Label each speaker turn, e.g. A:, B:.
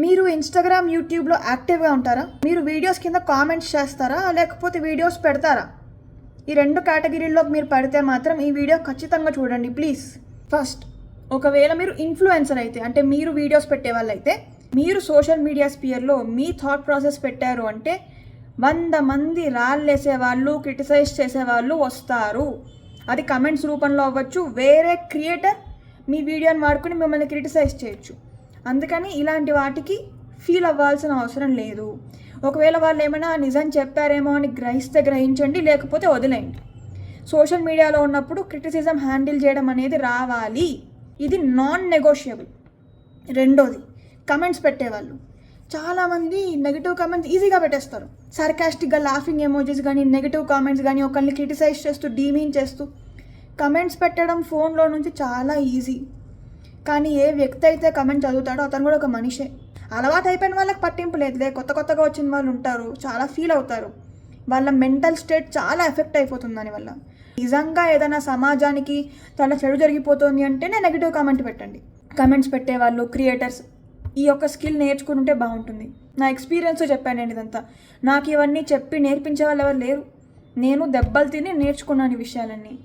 A: మీరు ఇన్స్టాగ్రామ్, యూట్యూబ్లో యాక్టివ్గా ఉంటారా? మీరు వీడియోస్ కింద కామెంట్స్ చేస్తారా, లేకపోతే వీడియోస్ పెడతారా? ఈ 2 కేటగిరీల్లో మీరు పడితే మాత్రం ఈ వీడియో ఖచ్చితంగా చూడండి ప్లీజ్. ఫస్ట్, ఒకవేళ మీరు ఇన్ఫ్లుయెన్సర్ అయితే, అంటే మీరు వీడియోస్ పెట్టే వాళ్ళైతే, మీరు సోషల్ మీడియా స్పియర్లో మీ థాట్ ప్రాసెస్ పెట్టారు అంటే 100 మంది రాళ్ళేసేవాళ్ళు, క్రిటిసైజ్ చేసేవాళ్ళు వస్తారు. అది కమెంట్స్ రూపంలో అవ్వచ్చు, వేరే క్రియేటర్ మీ వీడియోని వాడుకుని మిమ్మల్ని క్రిటిసైజ్ చేయొచ్చు. అందుకని ఇలాంటి వాటికి ఫీల్ అవ్వాల్సిన అవసరం లేదు. ఒకవేళ వాళ్ళు ఏమైనా నిజం చెప్పారేమో అని గ్రహిస్తే గ్రహించండి, లేకపోతే వదిలేయండి. సోషల్ మీడియాలో ఉన్నప్పుడు క్రిటిసిజం హ్యాండిల్ చేయడం అనేది రావాలి. ఇది నాన్ నెగోషియబుల్. రెండోది, కమెంట్స్ పెట్టేవాళ్ళు. చాలామంది నెగిటివ్ కామెంట్స్ ఈజీగా పెట్టేస్తారు. సర్కాస్టిక్గా లాఫింగ్ ఎమోజీస్ కానీ, నెగిటివ్ కామెంట్స్ కానీ, ఒకరిని క్రిటిసైజ్ చేస్తూ, డీమీన్ చేస్తూ కమెంట్స్ పెట్టడం ఫోన్లో నుంచి చాలా ఈజీ. కానీ ఏ వ్యక్తి అయితే కమెంట్ చదువుతాడో అతను కూడా ఒక మనిషే. అలవాటు అయిపోయిన వాళ్ళకి పట్టింపు లేదులే, కొత్తగా వచ్చిన వాళ్ళు ఉంటారు, చాలా ఫీల్ అవుతారు. వాళ్ళ మెంటల్ స్టేట్ చాలా ఎఫెక్ట్ అయిపోతుంది దానివల్ల. నిజంగా ఏదైనా సమాజానికి చాలా చెడు జరిగిపోతుంది అంటేనే నెగిటివ్ కామెంట్ పెట్టండి. కమెంట్స్ పెట్టేవాళ్ళు, క్రియేటర్స్ ఈ యొక్క స్కిల్ నేర్చుకుని ఉంటే బాగుంటుంది. నా ఎక్స్పీరియన్స్ చెప్పాను నేను ఇదంతా. నాకు ఇవన్నీ చెప్పి నేర్పించే వాళ్ళు ఎవరు లేరు. నేను దెబ్బలు తిని నేర్చుకున్నాను ఈ విషయాలన్నీ.